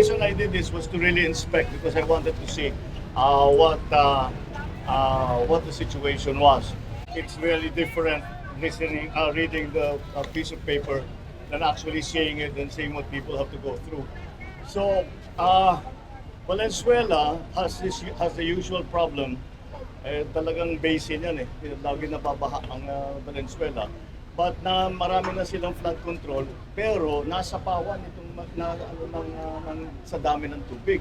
reason I did this was to really inspect because I wanted to see what the situation was. It's really different reading the piece of paper than actually seeing it and seeing what people have to go through. So, Valenzuela has the usual problem. Talagang basin yan eh. Lagi nababaha ang Valenzuela. But marami na silang flood control, pero nasa pawan itong sa dami ng tubig.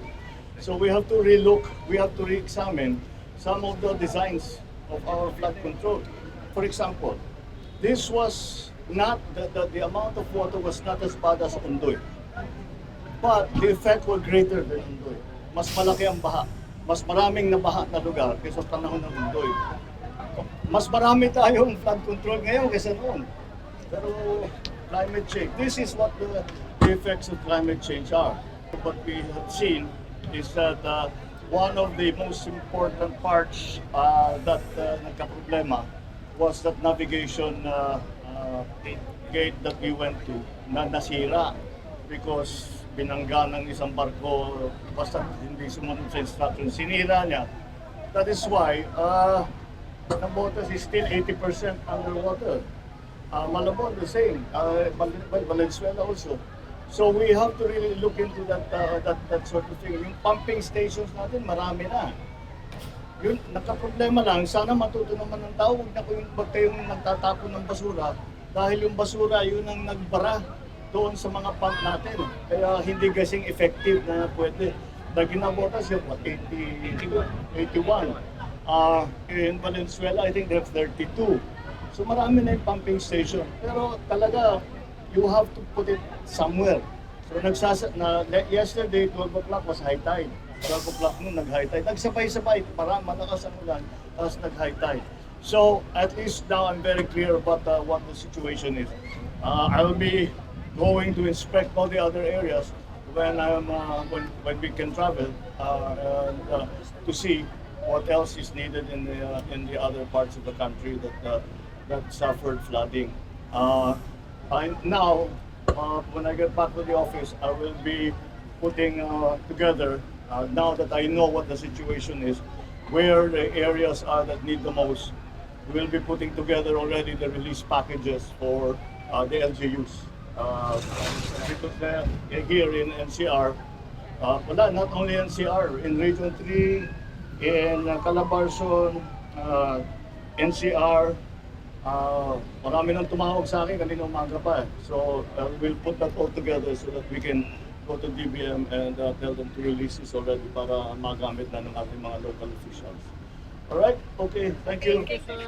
So we have to relook, we have to re-examine some of the designs of our flood control. For example, this was not, the amount of water was not as bad as Ondoy. But the effect were greater than Ondoy. Mas malaki ang baha. Mas maraming nabaha na lugar kaysa panahon ng Ondoy. Mas marami tayong flood control ngayon kaysa noon. Pero climate change, this is what the effects of climate change are. What we have seen is that one of the most important parts that nagka-problema was that navigation gate that we went to na nasira because binangga ng isang barko basta hindi sumunod sa instruction. Sinira niya. That is why Navotas is still 80% underwater. Malabon, the same. Valenzuela also. So we have to really look into that sort of thing. Yung pumping stations natin, marami na. Yun, nakaproblema lang. Sana matuto naman ng tao. Huwag kayong nagtatapon ng basura. Dahil yung basura, yun ang nagbara doon sa mga pump natin. Kaya hindi kasing effective na pwede. Dahil Navotas yung 81. In Valenzuela, I think they have 32. So marami na yung pumping station. Pero talaga, you have to put it somewhere. So yesterday, 12 o'clock was high tide. 12 o'clock noon, nag-high tide. Nagsabay-sabay, parang malakas ang ulan, tapos nag-high tide. So at least now I'm very clear about what the situation is. I will be going to inspect all the other areas when we can travel to see what else is needed in the other parts of the country that suffered flooding. Now, when I get back to the office, I will be putting together, now that I know what the situation is, where the areas are that need the most. We will be putting together already the release packages for the LGUs. Because here in NCR, not only NCR, in Region 3, in Calabarzon, NCR, marami nang tumawag sa akin kanina umaga pa. So we'll put that all together so that we can go to DBM and tell them to release this already para magamit na ng ating mga local officials. Alright? Okay, thank you. Thank you, sir.